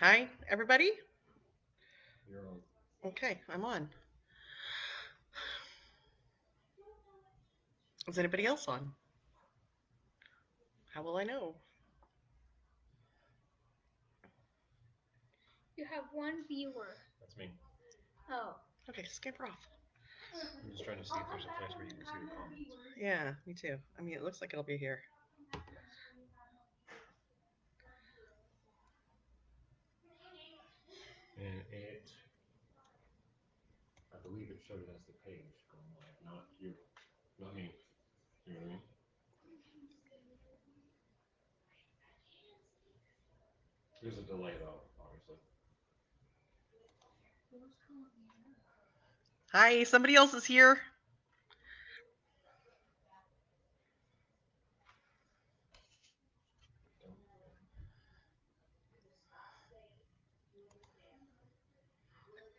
Hi, everybody. You're on. Okay, I'm on. Is anybody else on? How will I know? You have one viewer. That's me. Oh. Okay, scamper off. I'm just trying to see if there's a place where you can see the comments. Yeah, me too. I mean, it looks like it'll be here. And I believe it showed it as the page going live, not you, not me. You know what I mean? There's a delay though, obviously. Hi, somebody else is here.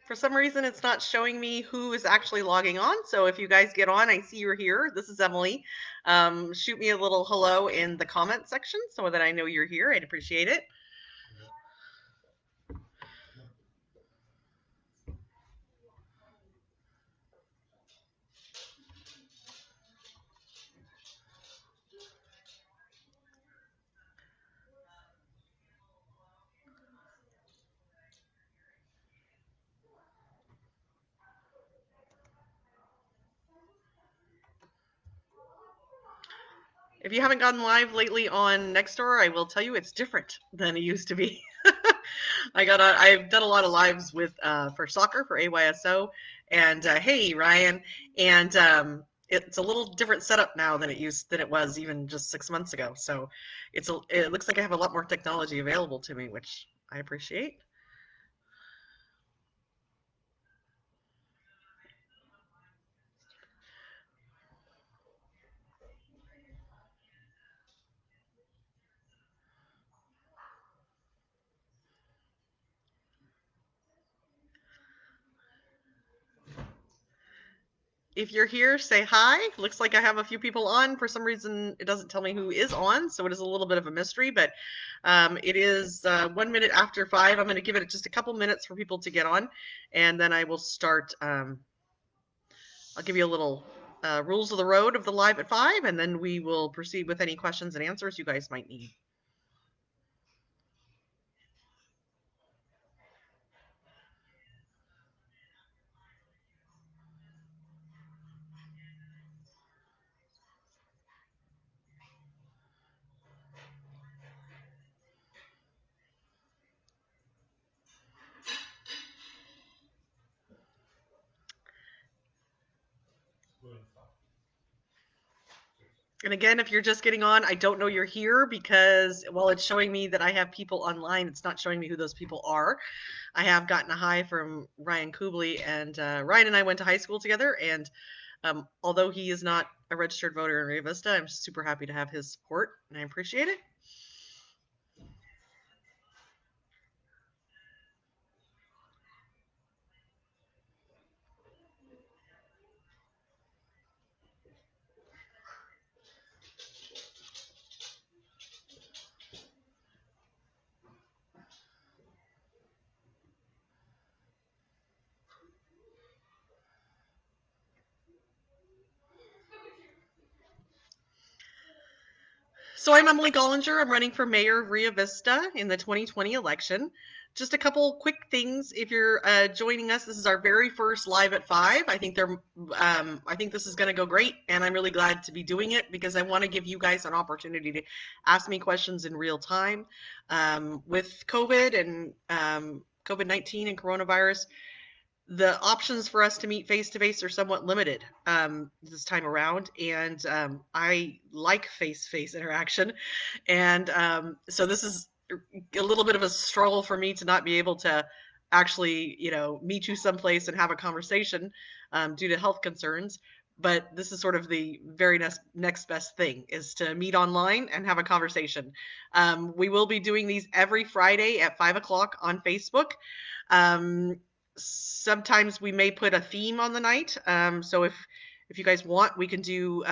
For some reason, it's not showing me who is actually logging on. So if you guys get on, I see you're here. This is Emily. Shoot me a little hello in the comment section so that I know you're here. I'd appreciate it. If you haven't gone live lately on Nextdoor, I will tell you it's different than it used to be. I've done a lot of lives with for soccer for AYSO, and hey Ryan, and it's a little different setup now than it was even just 6 months ago. So it looks like I have a lot more technology available to me, which I appreciate. If you're here, say hi. Looks like I have a few people on. For some reason, it doesn't tell me who is on, so it is a little bit of a mystery. But it is 1 minute after 5. I'm going to give it just a couple minutes for people to get on, and then I will start. I'll give you a little rules of the road of the live at 5, and then we will proceed with any questions and answers you guys might need. And again, if you're just getting on, I don't know you're here because while it's showing me that I have people online, it's not showing me who those people are. I have gotten a hi from Ryan Kubley, and Ryan and I went to high school together. And although he is not a registered voter in Rio Vista, I'm super happy to have his support, and I appreciate it. So I'm Emily Gollinger. I'm running for mayor of Rio Vista in the 2020 election. Just a couple quick things. If you're joining us, this is our very first live at 5. I think this is going to go great, and I'm really glad to be doing it because I want to give you guys an opportunity to ask me questions in real time. With COVID and COVID-19 and coronavirus, the options for us to meet face to face are somewhat limited this time around, and I like face to face interaction, and so this is a little bit of a struggle for me to not be able to actually, meet you someplace and have a conversation due to health concerns. But this is sort of the very next best thing is to meet online and have a conversation. We will be doing these every Friday at 5 o'clock on Facebook. Um, Sometimes we may put a theme on the night. So if you guys want, we can do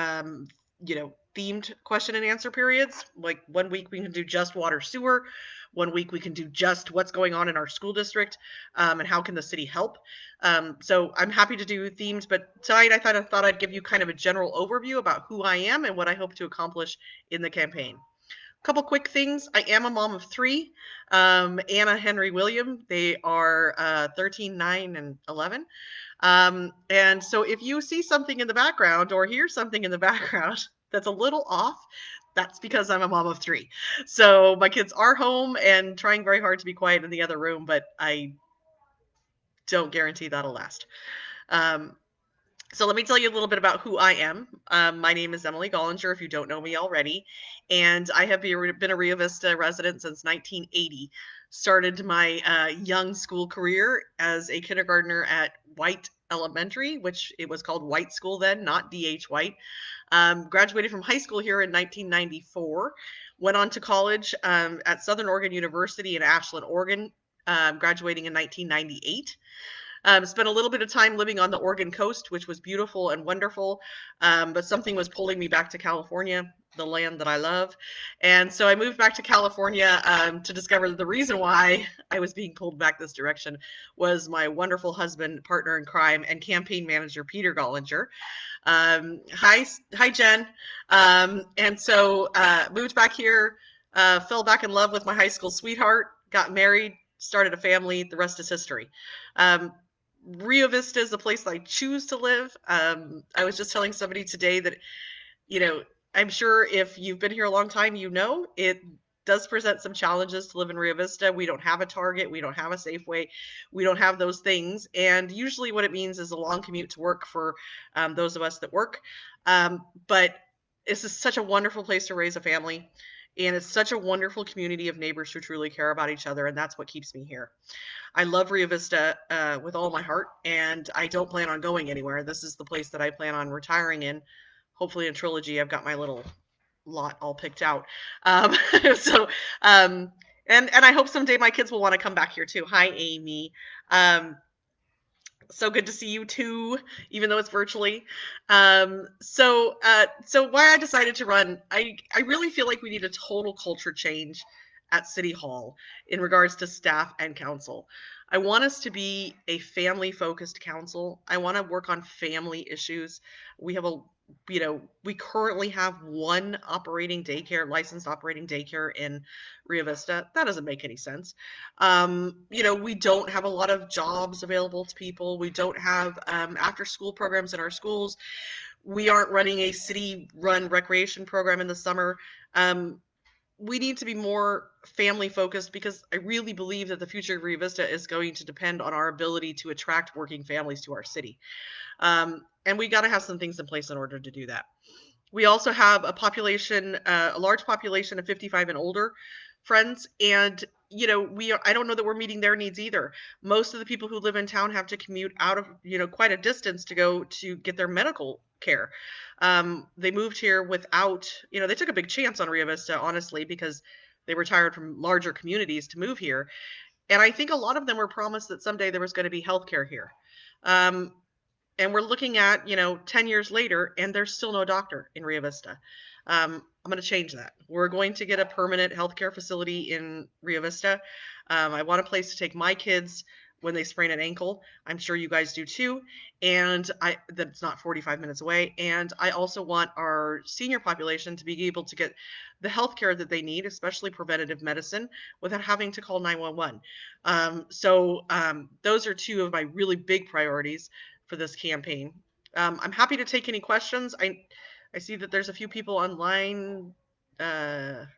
themed question and answer periods. Like 1 week we can do just water sewer. 1 week we can do just what's going on in our school district, and how can the city help. So I'm happy to do themes, but tonight I thought I'd give you kind of a general overview about who I am and what I hope to accomplish in the campaign. Couple quick things. I am a mom of three. Anna, Henry, William. They are 13, 9, and 11. And so if you see something in the background or hear something in the background that's a little off, that's because I'm a mom of three. So my kids are home and trying very hard to be quiet in the other room, but I don't guarantee that'll last. Um, so let me tell you a little bit about who I am. My name is Emily Gollinger, if you don't know me already, and I have been a Rio Vista resident since 1980. Started my young school career as a kindergartner at White Elementary, which it was called White School then, not D.H. White. Graduated from high school here in 1994. Went on to college at Southern Oregon University in Ashland, Oregon, graduating in 1998. Spent a little bit of time living on the Oregon coast, which was beautiful and wonderful, but something was pulling me back to California, the land that I love. And so I moved back to California to discover that the reason why I was being pulled back this direction was my wonderful husband, partner in crime, and campaign manager, Peter Gollinger. Hi, Jen. And so moved back here, fell back in love with my high school sweetheart, got married, started a family. The rest is history. Um, Rio Vista is the place that I choose to live. I was just telling somebody today that, you know, I'm sure if you've been here a long time, you know, it does present some challenges to live in Rio Vista. We don't have a Target, we don't have a Safeway, we don't have those things. And usually what it means is a long commute to work for those of us that work. But this is such a wonderful place to raise a family. And it's such a wonderful community of neighbors who truly care about each other. And that's what keeps me here. I love Rio Vista with all my heart, and I don't plan on going anywhere. This is the place that I plan on retiring in. Hopefully, in Trilogy, I've got my little lot all picked out. Um, so, and I hope someday my kids will want to come back here too. Hi, Amy. So good to see you too, even though it's virtually. So why I decided to run, I really feel like we need a total culture change at City Hall in regards to staff and council. I want us to be a family focused council. I want to work on family issues. We have we currently have one licensed operating daycare in Rio Vista. That doesn't make any sense. We don't have a lot of jobs available to people. We don't have after school programs in our schools. We aren't running a city run recreation program in the summer. We need to be more family focused because I really believe that the future of Rio Vista is going to depend on our ability to attract working families to our city. And we got to have some things in place in order to do that. We also have a large population of 55 and older friends, and I don't know that we're meeting their needs either. Most of the people who live in town have to commute out of quite a distance to go to get their medical care. They moved here without, they took a big chance on Rio Vista, honestly, because they retired from larger communities to move here. And I think a lot of them were promised that someday there was going to be healthcare here. And we're looking at 10 years later, and there's still no doctor in Rio Vista. I'm going to change that. We're going to get a permanent healthcare facility in Rio Vista. I want a place to take my kids when they sprain an ankle. I'm sure you guys do too. And that's not 45 minutes away. And I also want our senior population to be able to get the healthcare that they need, especially preventative medicine, without having to call 911. Those are two of my really big priorities for this campaign. I'm happy to take any questions. I see that there's a few people online. I'm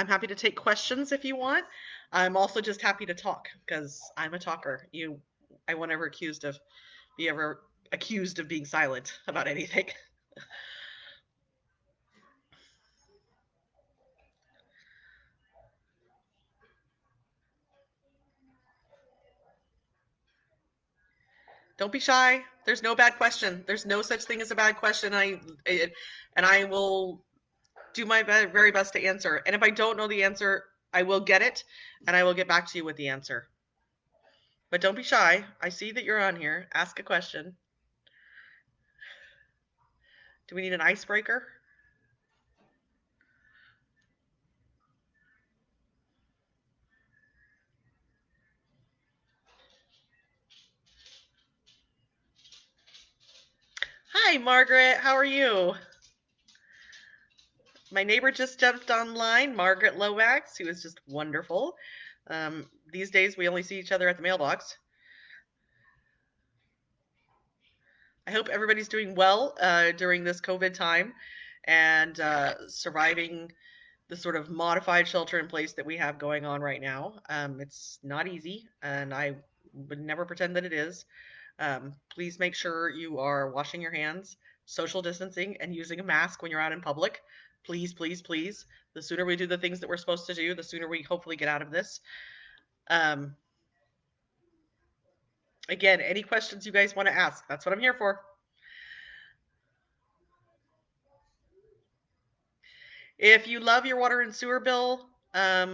happy to take questions if you want. I'm also just happy to talk because I'm a talker. I won't be ever accused of being silent about anything. Don't be shy. There's no bad question. There's no such thing as a bad question. And I will do my very best to answer. And if I don't know the answer, I will get it and I will get back to you with the answer. But don't be shy. I see that you're on here. Ask a question. Do we need an icebreaker? Hi, Margaret. How are you? My neighbor just jumped online, Margaret Lovax, who is just wonderful. These days, we only see each other at the mailbox. I hope everybody's doing well during this COVID time and surviving the sort of modified shelter in place that we have going on right now. It's not easy, and I would never pretend that it is. Please make sure you are washing your hands, social distancing, and using a mask when you're out in public. Please, please, please. The sooner we do the things that we're supposed to do, the sooner we hopefully get out of this. Um, Again, any questions you guys want to ask, that's what I'm here for. If you love your water and sewer bill, I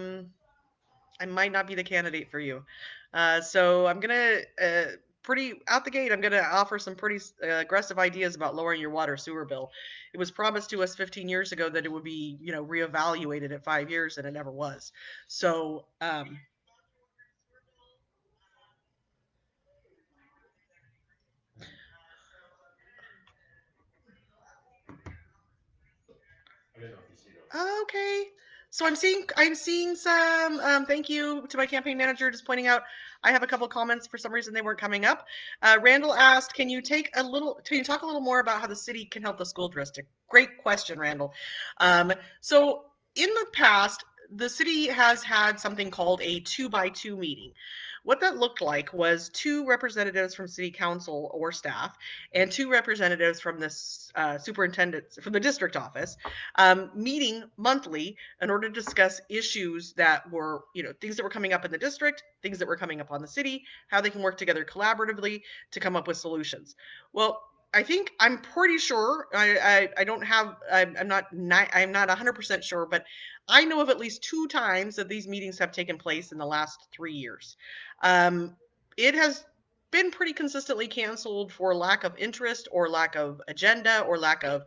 might not be the candidate for you. So I'm gonna pretty out the gate. I'm gonna offer some pretty aggressive ideas about lowering your water sewer bill. It was promised to us 15 years ago that it would be, reevaluated at 5 years, and it never was. So I didn't know if you see those. okay. So I'm seeing some. Thank you to my campaign manager just pointing out. I have a couple comments. For some reason, they weren't coming up. Randall asked, "Can you talk a little more about how the city can help the school district?" Great question, Randall. So in the past, the city has had something called a 2x2 meeting. What that looked like was two representatives from city council or staff and two representatives from the superintendent from the district office meeting monthly in order to discuss issues that were, things that were coming up in the district, things that were coming up on the city, how they can work together collaboratively to come up with solutions. Well, I'm pretty sure. I don't have. I'm not. I'm not 100% sure, but I know of at least 2 times that these meetings have taken place in the last 3 years. It has been pretty consistently canceled for lack of interest or lack of agenda or lack of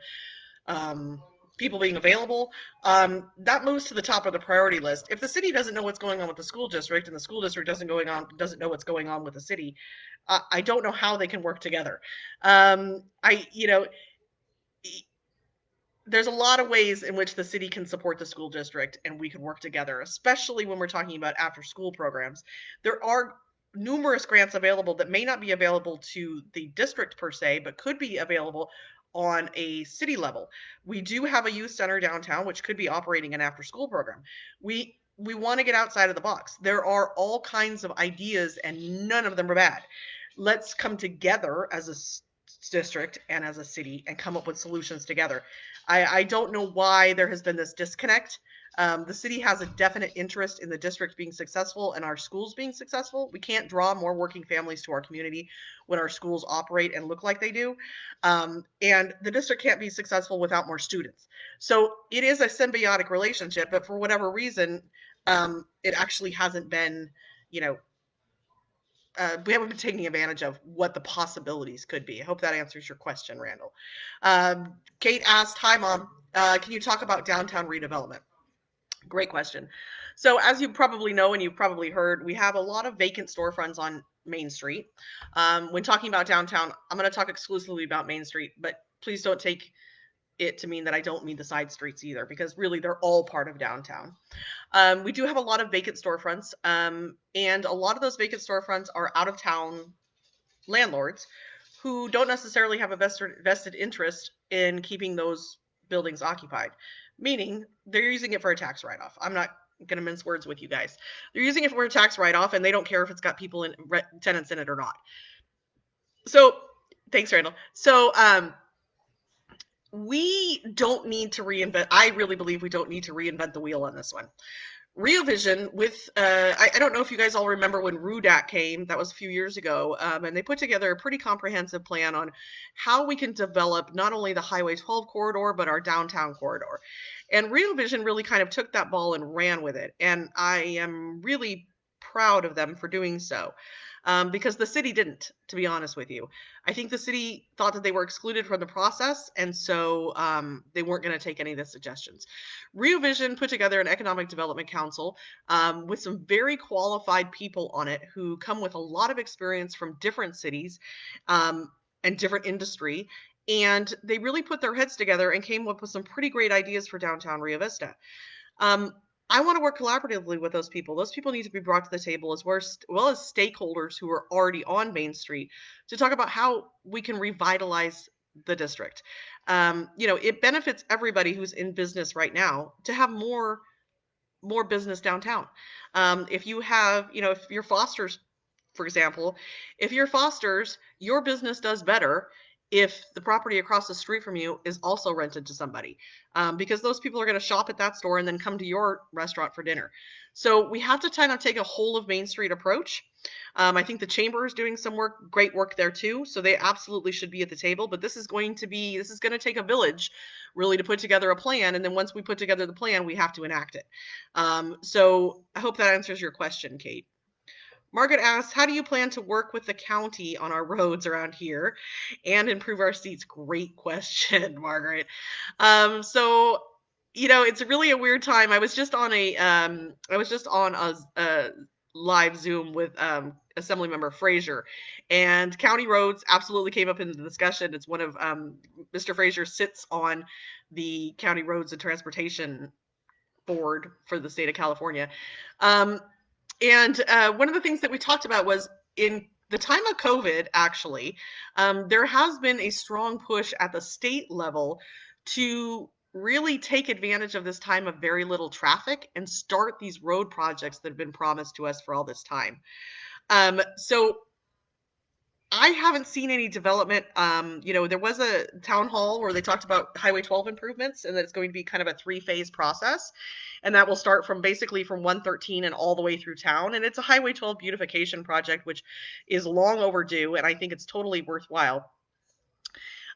um, people being available. That moves to the top of the priority list. If the city doesn't know what's going on with the school district and the school district doesn't know what's going on with the city, I don't know how they can work together. I you know There's a lot of ways in which the city can support the school district and we can work together, especially when we're talking about after school programs. There are numerous grants available that may not be available to the district per se, but could be available on a city level. We do have a youth center downtown, which could be operating an after school program. We want to get outside of the box. There are all kinds of ideas and none of them are bad. Let's come together as a district and as a city and come up with solutions together. I don't know why there has been this disconnect. The city has a definite interest in the district being successful and our schools being successful. We can't draw more working families to our community when our schools operate and look like they do. And the district can't be successful without more students. So it is a symbiotic relationship, but for whatever reason, it actually hasn't been, you know, we haven't been taking advantage of what the possibilities could be. I hope that answers your question, Randall. Kate asked, "Hi, Mom. Can you talk about downtown redevelopment?" Great question. So, as you probably know and you've probably heard, we have a lot of vacant storefronts on Main Street. When talking about downtown, I'm going to talk exclusively about Main Street, but please don't take it to mean that I don't mean the side streets either, because really they're all part of downtown. We do have a lot of vacant storefronts, and a lot of those vacant storefronts are out of town landlords who don't necessarily have a vested interest in keeping those buildings occupied, meaning they're using it for a tax write-off. I'm not going to mince words with you guys. They're using it for a tax write-off, and they don't care if it's got people in tenants in it or not. So, thanks, Randall. So, we don't need to reinvent. I really believe we don't need to reinvent the wheel on this one. Rio Vision with I don't know if you guys all remember when RUDAC came. That was a few years ago, and they put together a pretty comprehensive plan on how we can develop not only the Highway 12 corridor but our downtown corridor. And Rio Vision really kind of took that ball and ran with it, and I am really proud of them for doing so. because the city didn't, to be honest with you. I think the city thought that they were excluded from the process, and so they weren't going to take any of the suggestions. Rio Vision put together an economic development council with some very qualified people on it who come with a lot of experience from different cities and different industry. And they really put their heads together and came up with some pretty great ideas for downtown Rio Vista. Um, I want to work collaboratively with those people. Those people need to be brought to the table as well as stakeholders who are already on Main Street to talk about how we can revitalize the district. It benefits everybody who's in business right now to have more business downtown. If you have, if you're Foster's, for example, if you're Foster's, your business does better if the property across the street from you is also rented to somebody, because those people are going to shop at that store and then come to your restaurant for dinner. So we have to kind of take a whole of Main Street approach. I think the chamber is doing some great work there too. So they absolutely should be at the table. But this is going to take a village, really, to put together a plan. And then once we put together the plan, we have to enact it. So I hope that answers your question, Kate. Margaret asks, how do you plan to work with the county on our roads around here and improve our seats? Great question, Margaret. So it's really a weird time. I was just on a live Zoom with Assemblymember Frazier, and county roads absolutely came up in the discussion. It's one of Mr. Frazier sits on the County Roads and Transportation Board for the state of California. And one of the things that we talked about was in the time of COVID, actually, there has been a strong push at the state level to really take advantage of this time of very little traffic and start these road projects that have been promised to us for all this time. So I haven't seen any development. There was a town hall where they talked about Highway 12 improvements and that it's going to be kind of a 3-phase process. And that will start from basically from 113 and all the way through town. And it's a Highway 12 beautification project, which is long overdue. And I think it's totally worthwhile.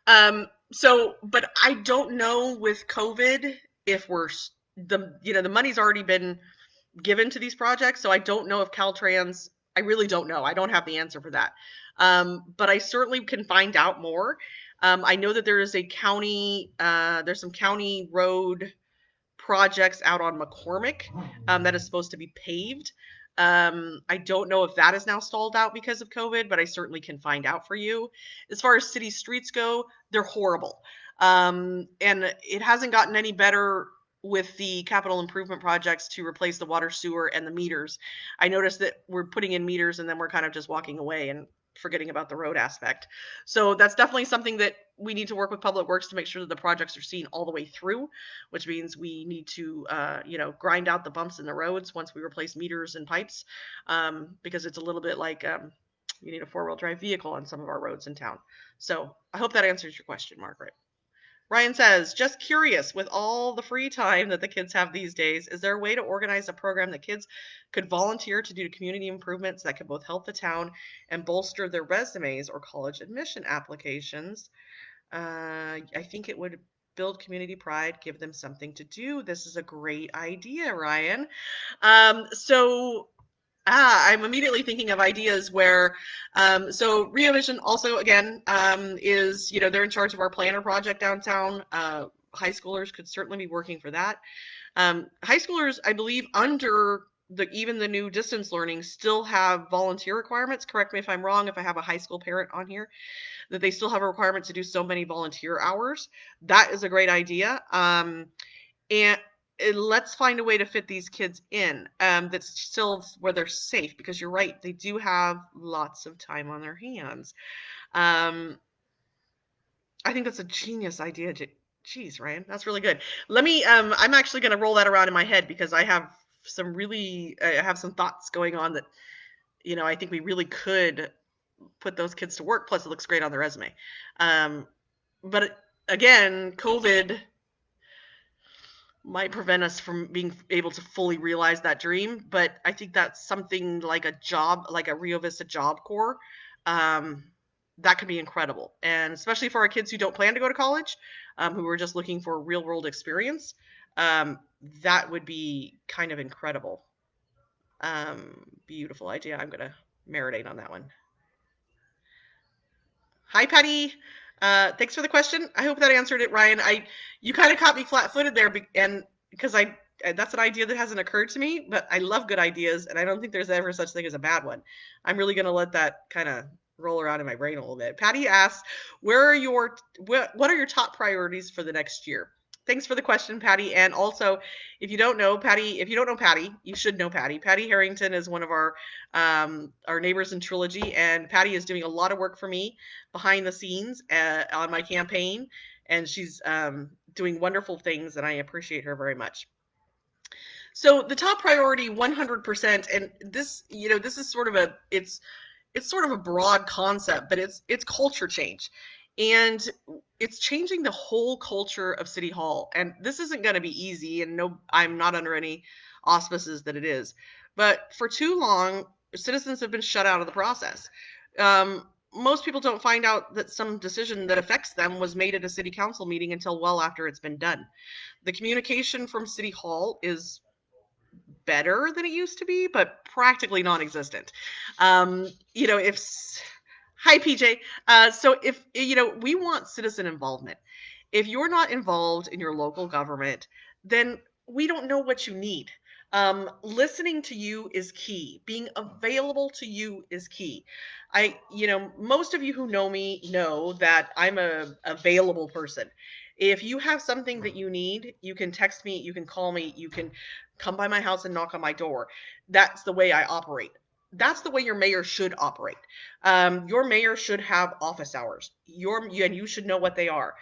But I don't know with COVID if the money's already been given to these projects. So I don't know if Caltrans, I really don't know. I don't have the answer for that. But I certainly can find out more. I know that there is there's some county road projects out on McCormick that is supposed to be paved. I don't know if that is now stalled out because of COVID, but I certainly can find out for you. As far as city streets go, they're horrible. And it hasn't gotten any better with the capital improvement projects to replace the water, sewer, and the meters. I noticed that we're putting in meters and then we're kind of just walking away and forgetting about the road aspect. So that's definitely something that we need to work with Public Works to make sure that the projects are seen all the way through, which means we need to, grind out the bumps in the roads once we replace meters and pipes, because it's a little bit like you need a 4-wheel drive vehicle on some of our roads in town. So I hope that answers your question, Margaret. Ryan says, just curious, with all the free time that the kids have these days, is there a way to organize a program that kids could volunteer to do community improvements that could both help the town and bolster their resumes or college admission applications? I think it would build community pride, give them something to do. This is a great idea, Ryan. I'm immediately thinking of ideas where, so Rio Vision also, again, is, they're in charge of our planner project downtown. High schoolers could certainly be working for that. High schoolers, I believe, under even the new distance learning still have volunteer requirements. Correct me if I'm wrong, if I have a high school parent on here, that they still have a requirement to do so many volunteer hours. That is a great idea. And let's find a way to fit these kids in that's still where they're safe, because you're right, they do have lots of time on their hands. I think that's a genius idea. Jeez, Ryan, that's really good. Let me, I'm actually going to roll that around in my head because I have some thoughts going on that, I think we really could put those kids to work. Plus it looks great on their resume. But again, COVID might prevent us from being able to fully realize that dream. But I think that's something like a job, like a Rio Vista Job Corps. That could be incredible. And especially for our kids who don't plan to go to college, who are just looking for real world experience, that would be kind of incredible. Beautiful idea. I'm going to marinate on that one. Hi, Patty. Thanks for the question. I hope that answered it, Ryan. You kind of caught me flat-footed there, and because that's an idea that hasn't occurred to me, but I love good ideas, and I don't think there's ever such thing as a bad one. I'm really going to let that kind of roll around in my brain a little bit. Patty asks, what are your top priorities for the next year? Thanks for the question, Patty. And also, if you don't know Patty, you should know Patty. Patty Harrington is one of our neighbors in Trilogy, and Patty is doing a lot of work for me behind the scenes on my campaign, and she's doing wonderful things, and I appreciate her very much. So the top priority, 100%, and this is sort of it's sort of a broad concept, but it's culture change. And it's changing the whole culture of City Hall. And this isn't going to be easy, and no, I'm not under any auspices that it is. But for too long, citizens have been shut out of the process. Most people don't find out that some decision that affects them was made at a city council meeting until well after it's been done. The communication from City Hall is better than it used to be, but practically non-existent. If Hi, PJ. So if we want citizen involvement. If you're not involved in your local government, then we don't know what you need. Listening to you is key. Being available to you is key. Most of you who know me know that I'm a available person. If you have something that you need, you can text me, you can call me, you can come by my house and knock on my door. That's the way I operate. That's the way your mayor should operate. Your mayor should have office hours. And you should know what they are.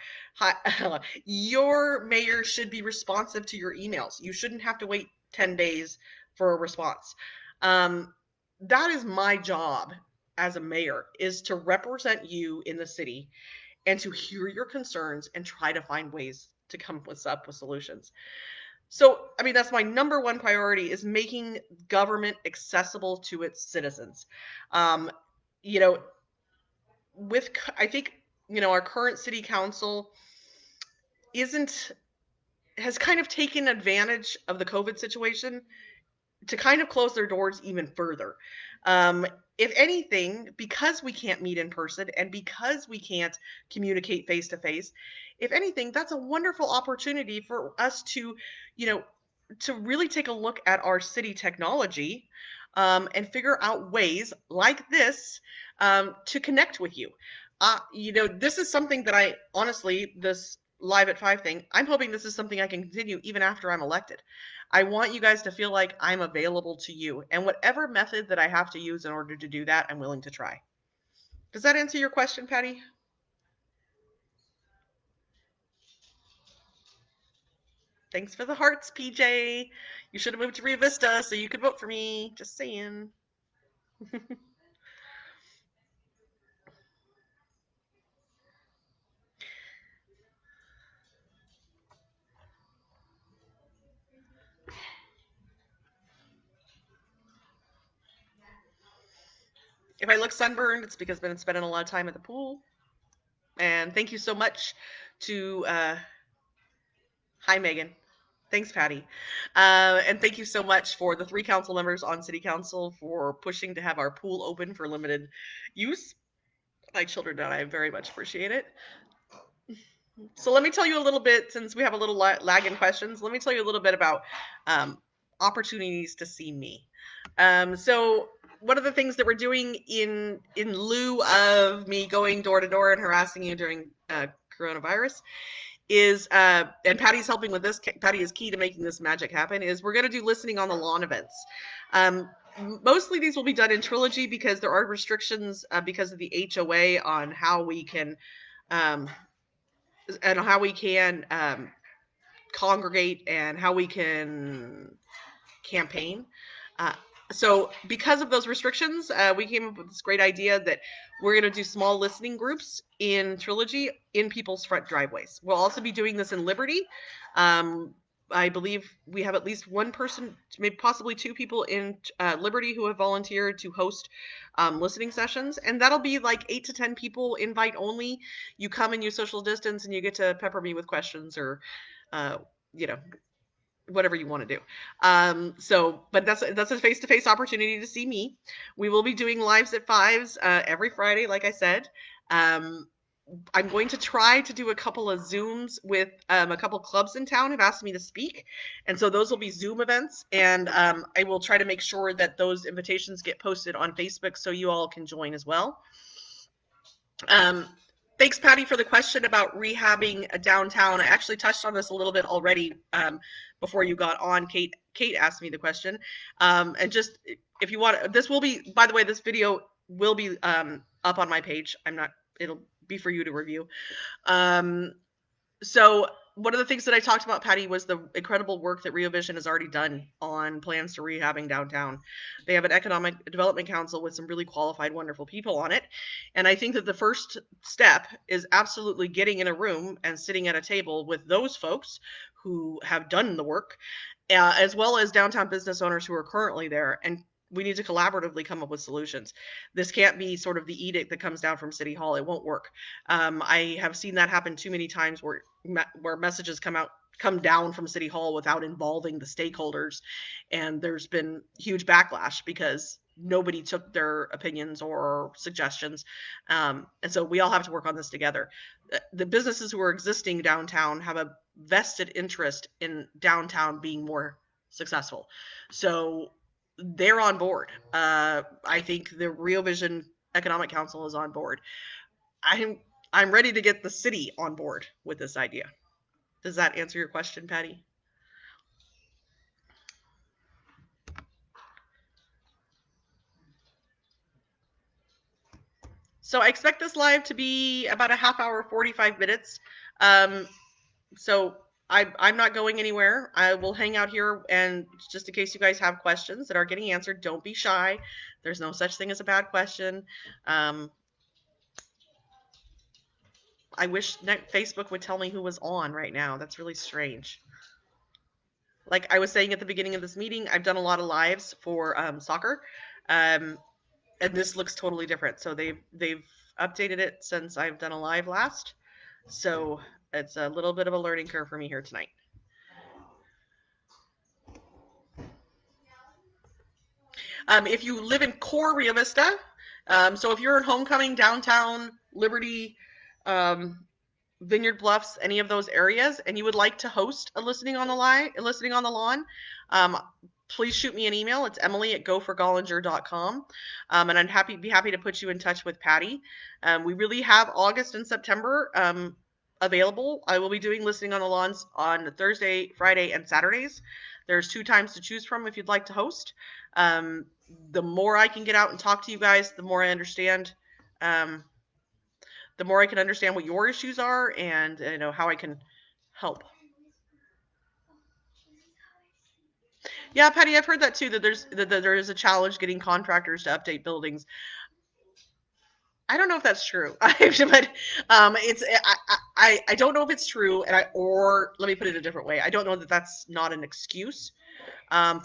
Your mayor should be responsive to your emails. You shouldn't have to wait 10 days for a response. That is my job as a mayor, is to represent you in the city and to hear your concerns and try to find ways to come up with solutions. So, that's my number one priority, is making government accessible to its citizens. Um, you know, I think, our current city council has kind of taken advantage of the COVID situation to kind of close their doors even further. If anything, because we can't meet in person and because we can't communicate face to face, if anything, that's a wonderful opportunity for us to, to really take a look at our city technology, and figure out ways like this, to connect with you. This is something that this Live at 5 thing, I'm hoping this is something I can continue even after I'm elected. I want you guys to feel like I'm available to you, and whatever method that I have to use in order to do that, I'm willing to try. Does that answer your question, Patty? Thanks for the hearts, PJ. You should have moved to Rio Vista so you could vote for me. Just saying. If I look sunburned, it's because I've been spending a lot of time at the pool. And thank you so much to, hi, Megan. Thanks, Patty. And thank you so much for the 3 council members on City Council for pushing to have our pool open for limited use. My children and I very much appreciate it. So let me tell you a little bit, since we have a little lag in questions, let me tell you a little bit about opportunities to see me. So one of the things that we're doing in lieu of me going door to door and harassing you during coronavirus is, and Patty's helping with this, Patty is key to making this magic happen, is we're going to do listening on the lawn events. Mostly these will be done in Trilogy because there are restrictions because of the HOA on how we can congregate and how we can campaign. So because of those restrictions, we came up with this great idea that we're going to do small listening groups in Trilogy in people's front driveways. We'll also be doing this in Liberty. I believe we have at least one person, maybe possibly 2 people in Liberty who have volunteered to host listening sessions. And that'll be like 8 to 10 people, invite only. You come and you social distance and you get to pepper me with questions or, whatever you want to do. But that's a face-to-face opportunity to see me. We will be doing lives at fives every Friday, like I said. Um, I'm going to try to do a couple of Zooms with a couple clubs in town have asked me to speak. And so those will be Zoom events. And I will try to make sure that those invitations get posted on Facebook so you all can join as well. Thanks, Patty, for the question about rehabbing a downtown. I actually touched on this a little bit already before you got on. Kate asked me the question. And just if you want, this will be, by the way, this video will be up on my page. It'll be for you to review. So one of the things that I talked about, Patty, was the incredible work that Rio Vision has already done on plans to rehabbing downtown. They have an economic development council with some really qualified, wonderful people on it. And I think that the first step is absolutely getting in a room and sitting at a table with those folks who have done the work, as well as downtown business owners who are currently there, and we need to collaboratively come up with solutions. This can't be sort of the edict that comes down from City Hall. It won't work. I have seen that happen too many times where messages come down from City Hall without involving the stakeholders, and there's been huge backlash because nobody took their opinions or suggestions. And so we all have to work on this together. The businesses who are existing downtown have a vested interest in downtown being more successful. So they're on board. I think the Rio Vision Economic Council is on board. I'm ready to get the city on board with this idea. Does that answer your question, Patty? So I expect this live to be about a half hour, 45 minutes. So I'm not going anywhere. I will hang out here, and just in case you guys have questions that are getting answered, don't be shy. There's no such thing as a bad question. I wish Facebook would tell me who was on right now. That's really strange. Like I was saying at the beginning of this meeting, I've done a lot of lives for soccer, and this looks totally different. So they've updated it since I've done a live last. So it's a little bit of a learning curve for me here tonight. If you live in core Rio Vista, so if you're in Homecoming, downtown, Liberty, Vineyard Bluffs, any of those areas, and you would like to host a listening on the lawn, please shoot me an email. It's emily@goforgollinger.com, and I'd be happy to put you in touch with Patty. We really have August and September available. I will be doing listening on the lawns on Thursday, Friday, and Saturdays. There's 2 times to choose from if you'd like to host. The more I can get out and talk to you guys, the more I understand. The more I can understand what your issues are, and how I can help. Yeah, Patty, I've heard that too. That there is a challenge getting contractors to update buildings. I don't know if that's true, but it's I don't know if it's true, or let me put it a different way. I don't know that that's not an excuse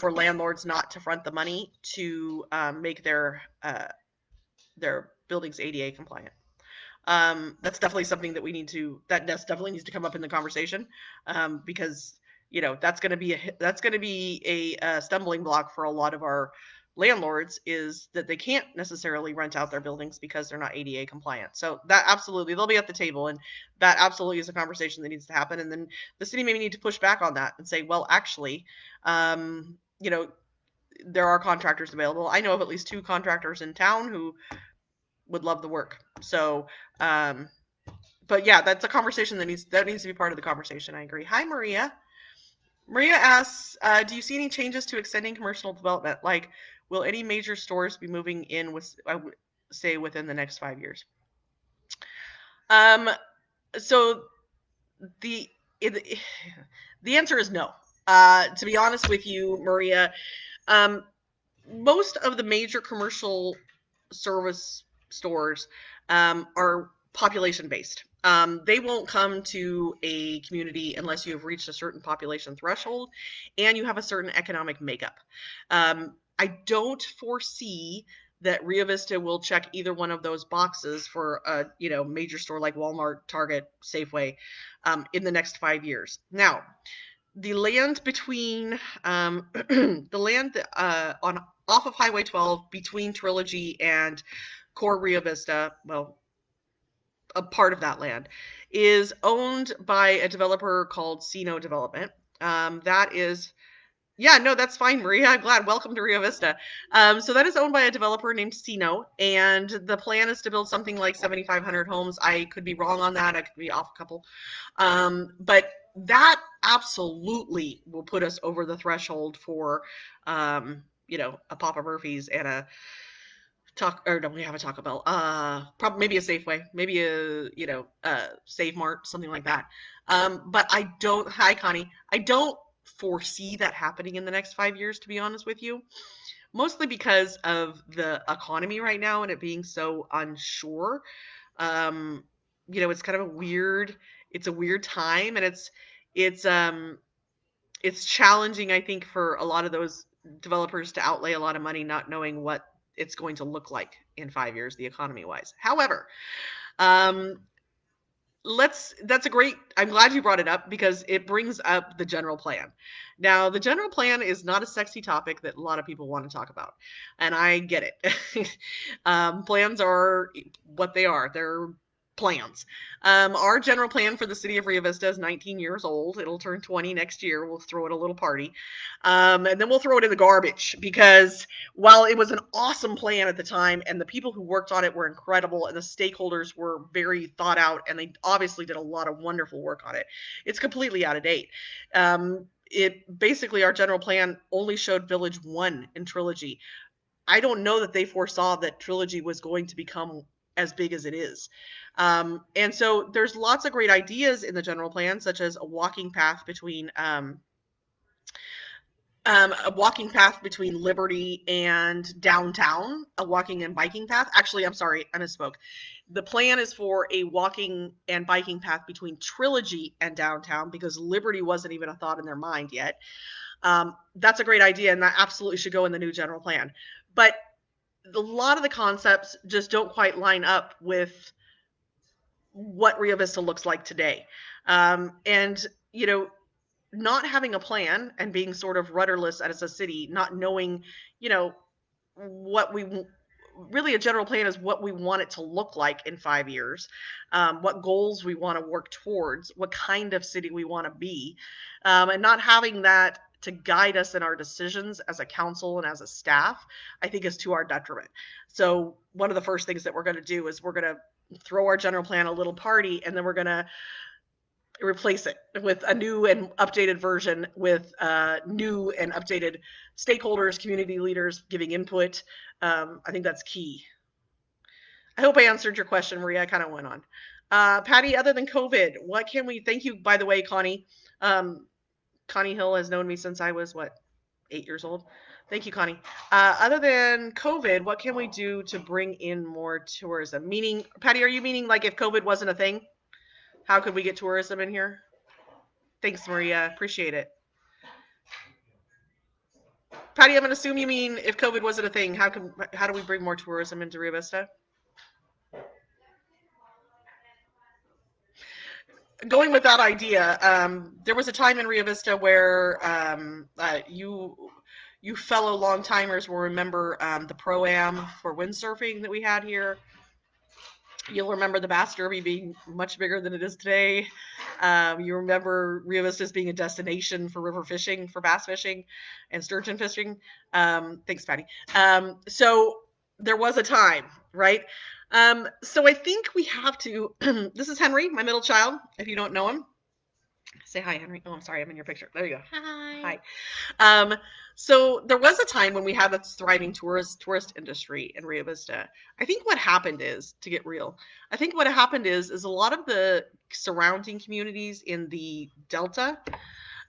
for landlords not to front the money to make their buildings ADA compliant. That's definitely something that definitely needs to come up in the conversation, because that's going to be a stumbling block for a lot of our landlords, is that they can't necessarily rent out their buildings because they're not ADA compliant. So that absolutely, they'll be at the table, and that absolutely is a conversation that needs to happen. And then the city may need to push back on that and say, well, actually, there are contractors available. I know of at least 2 contractors in town who would love the work. So, but yeah, that's a conversation that needs to be part of the conversation. I agree. Hi, Maria. Maria asks, do you see any changes to extending commercial development? Like, will any major stores be moving in say within the next 5 years? So the answer is no. To be honest with you, Maria, most of the major commercial service stores are population based. They won't come to a community unless you have reached a certain population threshold and you have a certain economic makeup. I don't foresee that Rio Vista will check either one of those boxes for a major store like Walmart, Target, Safeway in the next 5 years. Now, the land between the land on off of Highway 12 between Trilogy and Core Rio Vista, well, a part of that land, is owned by a developer called Sino Development. That is Yeah, no, that's fine, Maria. I'm glad. Welcome to Rio Vista. So that is owned by a developer named Sino, and the plan is to build something like 7,500 homes. I could be wrong on that. I could be off a couple. But that absolutely will put us over the threshold for, a Papa Murphy's and a or don't we have a Taco Bell? Probably maybe a Safeway, maybe a Save Mart, something like that. But I don't. Hi, Connie. I don't foresee that happening in the next 5 years, to be honest with you. Mostly because of the economy right now and it being so unsure. Um, it's kind of it's a weird time, and it's it's challenging, I think, for a lot of those developers to outlay a lot of money not knowing what it's going to look like in 5 years, the economy wise. However, um, that's a great, I'm glad you brought it up because it brings up the general plan. Now, the general plan is not a sexy topic that a lot of people want to talk about, and I get it. Plans are what they are. They're plans. Our general plan for the city of Rio Vista is 19 years old. It'll turn 20 next year. We'll throw it a little party. And then we'll throw it in the garbage because while it was an awesome plan at the time and the people who worked on it were incredible and the stakeholders were very thought out and they obviously did a lot of wonderful work on it, it's completely out of date. It basically, our general plan only showed Village 1 in Trilogy. I don't know that they foresaw that Trilogy was going to become as big as it is. And so there's lots of great ideas in the general plan, such as a walking path between Liberty and downtown, a walking and biking path. Actually, I'm sorry, I misspoke. The plan is for a walking and biking path between Trilogy and downtown because Liberty wasn't even a thought in their mind yet. That's a great idea, and that absolutely should go in the new general plan. But a lot of the concepts just don't quite line up with what Rio Vista looks like today. And, not having a plan and being sort of rudderless as a city, not knowing, you know, what we really, a general plan is what we want it to look like in 5 years, what goals we want to work towards, what kind of city we want to be, and not having that to guide us in our decisions as a council and as a staff, I think is to our detriment. So one of the first things that we're going to do is we're going to throw our general plan a little party, and then we're going to replace it with a new and updated version with new and updated stakeholders, community leaders giving input. I think that's key. I hope I answered your question, Maria. I kind of went on. Patty, other than COVID, what can we, thank you, by the way, Connie. Connie Hill has known me since I was, 8 years old? Thank you, Connie. Other than COVID, what can we do to bring in more tourism? Meaning, Patty, are you meaning like if COVID wasn't a thing? How could we get tourism in here? Thanks, Maria. Appreciate it. Patty, I'm going to assume you mean if COVID wasn't a thing, how do we bring more tourism into Rio Vista? Going with that idea, there was a time in Rio Vista where you fellow long timers will remember the Pro-Am for windsurfing that we had here. You'll remember the Bass Derby being much bigger than it is today. You remember Rio Vista as being a destination for river fishing, for bass fishing and sturgeon fishing. Thanks, Patty. So there was a time, right? So I think we have to, this is Henry, my middle child, if you don't know him. Say hi, Henry. Oh, I'm sorry, I'm in your picture. There you go. Hi. Hi. So there was a time when we had a thriving tourist industry in Rio Vista. I think what happened is, to get real, I think what happened is a lot of the surrounding communities in the Delta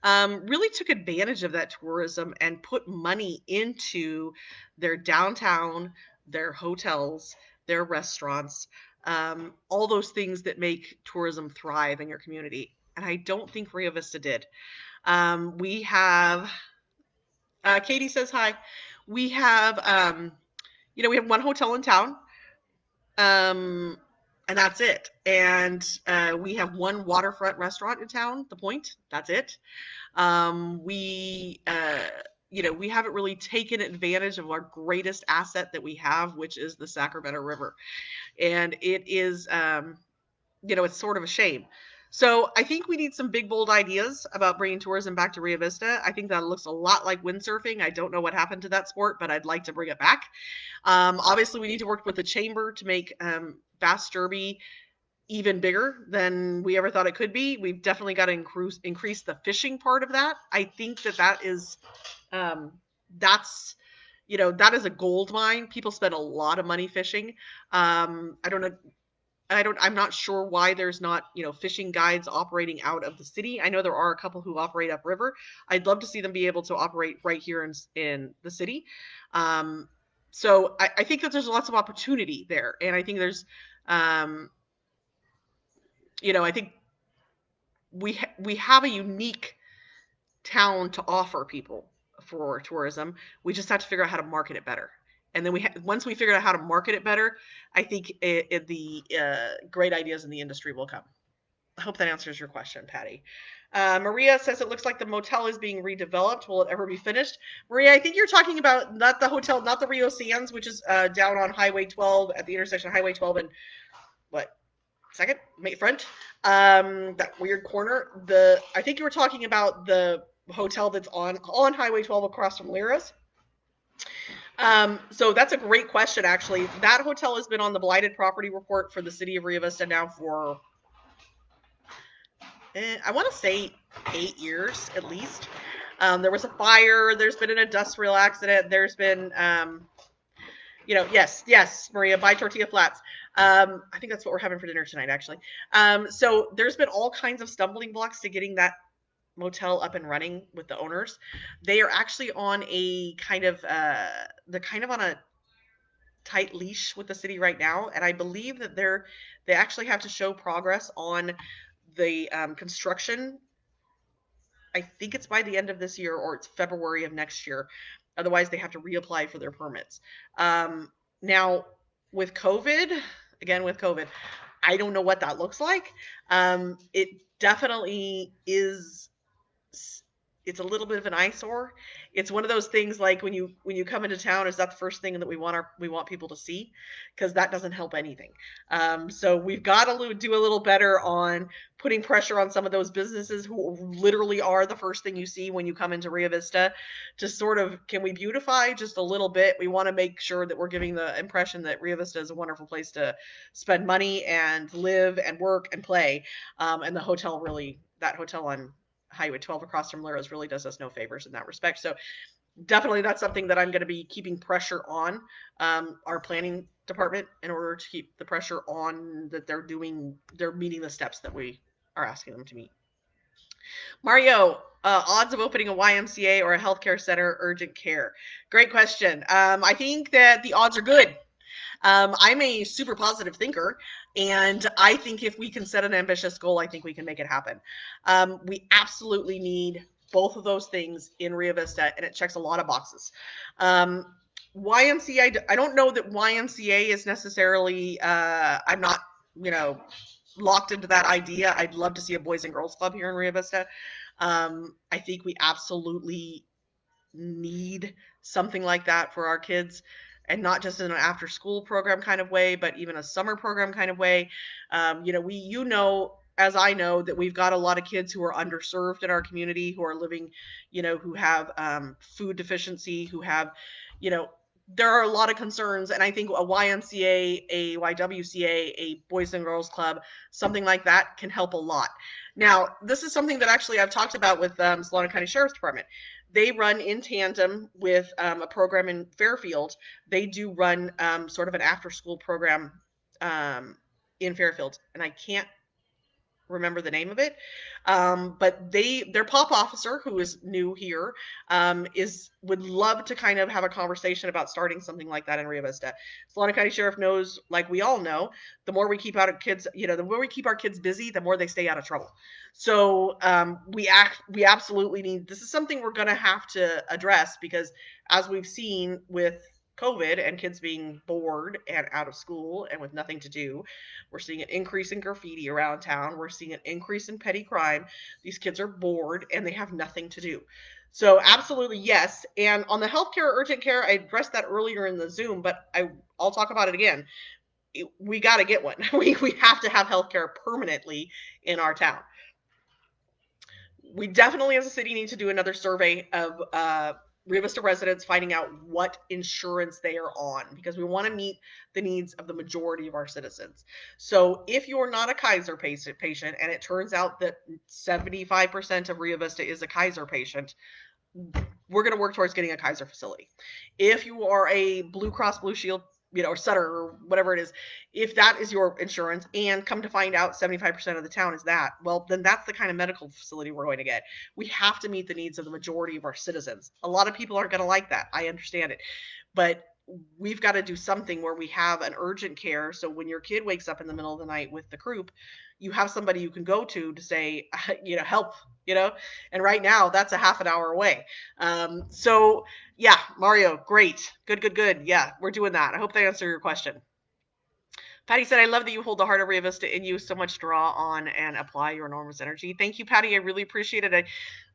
really took advantage of that tourism and put money into their downtown, their hotels, their restaurants, all those things that make tourism thrive in your community. And I don't think Rio Vista did. We have Katie says hi. We have we have one hotel in town, and that's it. And we have one waterfront restaurant in town, The Point. That's it. We we haven't really taken advantage of our greatest asset that we have, which is the Sacramento River, and it is it's sort of a shame. So I think we need some big, bold ideas about bringing tourism back to Rio Vista. I think that looks a lot like windsurfing. I don't know what happened to that sport, but I'd like to bring it back. Obviously, we need to work with the chamber to make Bass Derby even bigger than we ever thought it could be. We've definitely got to increase the fishing part of that. I think that is that's that is a gold mine. People spend a lot of money fishing. I don't know. I'm not sure why there's not, fishing guides operating out of the city. I know there are a couple who operate upriver. I'd love to see them be able to operate right here in the city. So I think that there's lots of opportunity there. And I think there's, I think we have a unique town to offer people for tourism. We just have to figure out how to market it better. And then once we figure out how to market it better, I think the great ideas in the industry will come. I hope that answers your question, Patty. Maria says it looks like the motel is being redeveloped. Will it ever be finished? Maria, I think you're talking about not the hotel, not the Rio Sands, which is down on Highway 12 at the intersection of Highway 12 and what? Second? Front? That weird corner. I think you were talking about the hotel that's on Highway 12 across from Lyra's. So that's a great question, actually. That hotel has been on the blighted property report for the city of Rio Vista now for I want to say 8 years at least. There was a fire. There's been an industrial accident. There's been, yes, Maria, buy tortilla flats. I think that's what we're having for dinner tonight, actually. So there's been all kinds of stumbling blocks to getting that motel up and running with the owners. They are actually on a they're kind of on a tight leash with the city right now, and I believe that they actually have to show progress on the construction. I think it's by the end of this year or it's February of next year. Otherwise, they have to reapply for their permits. Now, with COVID, I don't know what that looks like. It definitely is. It's a little bit of an eyesore. It's one of those things like when you come into town, is that the first thing that we want people to see? Because that doesn't help anything. So we've got to do a little better on putting pressure on some of those businesses who literally are the first thing you see when you come into Rio Vista. Just sort of, can we beautify just a little bit? We want to make sure that we're giving the impression that Rio Vista is a wonderful place to spend money and live and work and play. And that hotel on Highway 12 across from Lyra's really does us no favors in that respect. So definitely that's something that I'm going to be keeping pressure on our planning department in order to keep the pressure on that they're meeting the steps that we are asking them to meet. Mario, odds of opening a YMCA or a healthcare center, urgent care. Great question. I think that the odds are good. I'm a super positive thinker, and I think if we can set an ambitious goal, I think we can make it happen. We absolutely need both of those things in Rio Vista, and it checks a lot of boxes. YMCA, I don't know that YMCA is necessarily, I'm not, locked into that idea. I'd love to see a Boys and Girls Club here in Rio Vista. I think we absolutely need something like that for our kids, and not just in an after school program kind of way, but even a summer program kind of way. As I know, that we've got a lot of kids who are underserved in our community, who are living, who have food deficiency, who have, there are a lot of concerns, and I think a YMCA, a YWCA, a Boys and Girls Club, something like that can help a lot. Now, this is something that actually I've talked about with Solano County Sheriff's Department. They run in tandem with a program in Fairfield. They do run sort of an after-school program in Fairfield, and I can't remember the name of it. But their pop officer, who is new here, would love to kind of have a conversation about starting something like that in Rio Vista. Solano County Sheriff knows, like we all know, the more we keep our kids busy, the more they stay out of trouble. So we absolutely need. This is something we're going to have to address, because as we've seen with COVID and kids being bored and out of school and with nothing to do. We're seeing an increase in graffiti around town. We're seeing an increase in petty crime. These kids are bored and they have nothing to do. So absolutely yes. And on the healthcare urgent care, I addressed that earlier in the Zoom, but I'll talk about it again. We got to get one. We have to have healthcare permanently in our town. We definitely as a city need to do another survey of Rio Vista residents, finding out what insurance they are on, because we want to meet the needs of the majority of our citizens. So if you're not a Kaiser patient and it turns out that 75% of Rio Vista is a Kaiser patient, we're going to work towards getting a Kaiser facility. If you are a Blue Cross Blue Shield, or Sutter or whatever it is, if that is your insurance and come to find out 75% of the town is that, well, then that's the kind of medical facility we're going to get. We have to meet the needs of the majority of our citizens. A lot of people aren't going to like that. I understand it. But we've got to do something where we have an urgent care. So when your kid wakes up in the middle of the night with the croup, you have somebody you can go to say, help, and right now that's a half an hour away. So yeah, Mario, great. Good. Yeah, we're doing that. I hope that answered your question. Patty said, I love that you hold the heart of Rio Vista in you so much to draw on and apply your enormous energy. Thank you, Patty. I really appreciate it.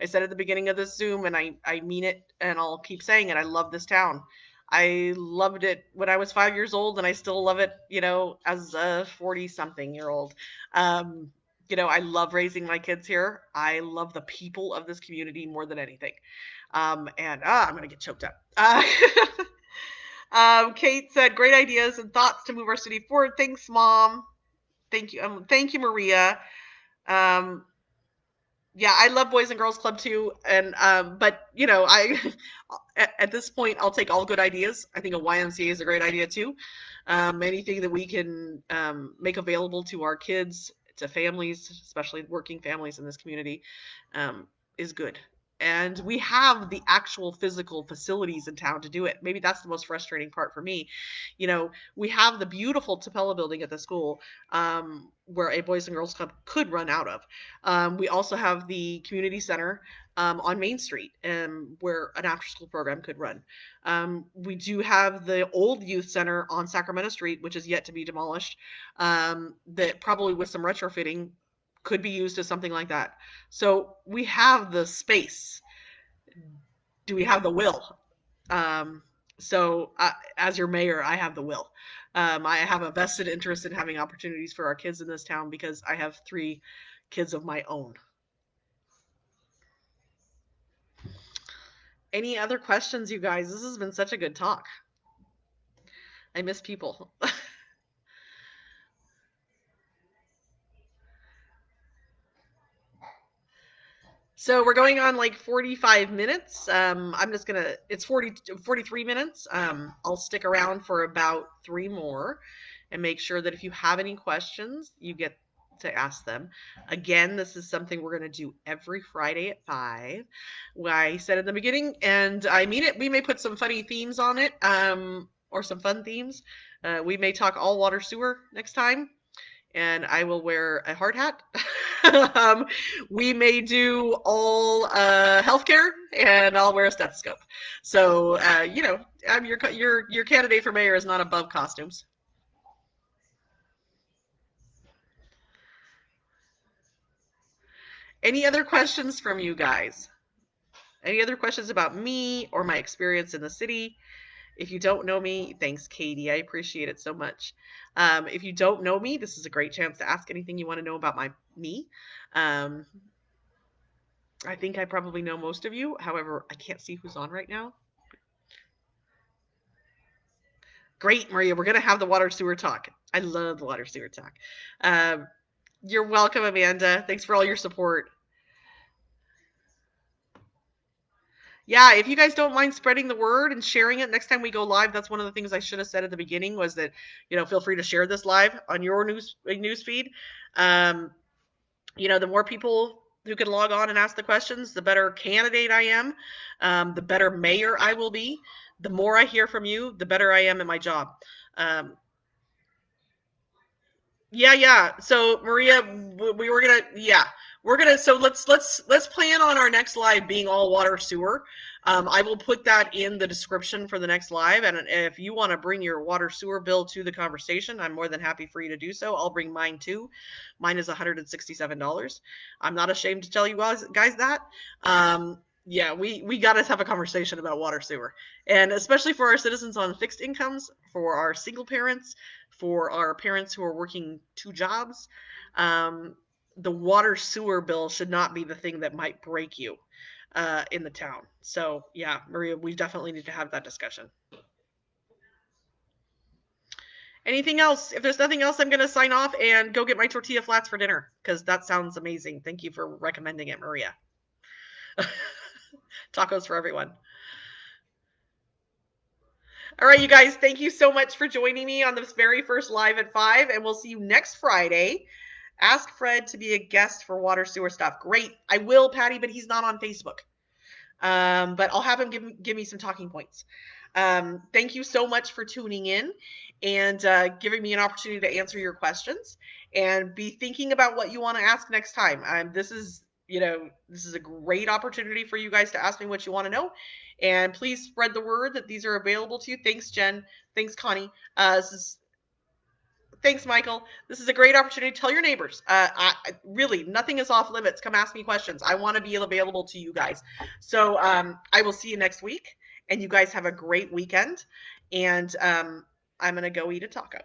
I said at the beginning of this Zoom, and I mean it, and I'll keep saying it. I love this town. I loved it when I was 5 years old, and I still love it, as a 40-something-year-old. I love raising my kids here. I love the people of this community more than anything. And I'm going to get choked up. Kate said, great ideas and thoughts to move our city forward. Thanks, Mom. Thank you. Thank you, Maria. Yeah, I love Boys and Girls Club too. And, but I, at this point, I'll take all good ideas. I think a YMCA is a great idea too. Anything that we can make available to our kids, to families, especially working families in this community, is good. And we have the actual physical facilities in town to do it. Maybe that's the most frustrating part for me. We have the beautiful Tapella building at the school, where a Boys and Girls Club could run out of. We also have the community center on Main Street, where an after-school program could run. We do have the old youth center on Sacramento Street, which is yet to be demolished, that probably with some retrofitting could be used as something like that. So we have the space. Do we have the will? So as your mayor, I have the will. I have a vested interest in having opportunities for our kids in this town because I have 3 kids of my own. Any other questions, you guys? This has been such a good talk. I miss people. So we're going on like 45 minutes. I'm just going to, it's 43 minutes. I'll stick around for about 3 more and make sure that if you have any questions, you get to ask them. Again, this is something we're going to do every Friday at 5. I said in the beginning, and I mean it, we may put some funny themes on it, or some fun themes. We may talk all water sewer next time, and I will wear a hard hat. We may do all healthcare, and I'll wear a stethoscope. So, I'm your candidate for mayor is not above costumes. Any other questions from you guys? Any other questions about me or my experience in the city? If you don't know me, thanks, Katie. I appreciate it so much. If you don't know me, this is a great chance to ask anything you want to know about me. I think I probably know most of you. However, I can't see who's on right now. Great, Maria. We're going to have the water sewer talk. I love the water sewer talk. You're welcome, Amanda. Thanks for all your support. Yeah, if you guys don't mind spreading the word and sharing it next time we go live, that's one of the things I should have said at the beginning was that, feel free to share this live on your news feed. The more people who can log on and ask the questions, the better candidate I am, the better mayor I will be. The more I hear from you, the better I am at my job. Yeah. So Maria, we were gonna, We're gonna let's plan on our next live being all water sewer. I will put that in the description for the next live, and if you want to bring your water sewer bill to the conversation, I'm more than happy for you to do so. I'll bring mine too. Mine is $167. I'm not ashamed to tell you guys that. Yeah, we got to have a conversation about water sewer, and especially for our citizens on fixed incomes, for our single parents, for our parents who are working 2 jobs. Um, the water sewer bill should not be the thing that might break you in the town. So yeah, Maria, we definitely need to have that discussion. Anything else? If there's nothing else, I'm going to sign off and go get my tortilla flats for dinner because that sounds amazing. Thank you for recommending it, Maria. Tacos for everyone. All right, you guys, thank you so much for joining me on this very first live at 5, and we'll see you next Friday. Ask Fred to be a guest for water sewer stuff. Great. I will, Patty, but he's not on Facebook. But I'll have him give me some talking points. Thank you so much for tuning in and giving me an opportunity to answer your questions. And be thinking about what you want to ask next time. This is a great opportunity for you guys to ask me what you want to know. And please spread the word that these are available to you. Thanks, Jen. Thanks, Connie. Thanks, Michael. This is a great opportunity to tell your neighbors. Really, nothing is off limits. Come ask me questions. I want to be available to you guys. So I will see you next week, and you guys have a great weekend. And I'm going to go eat a taco.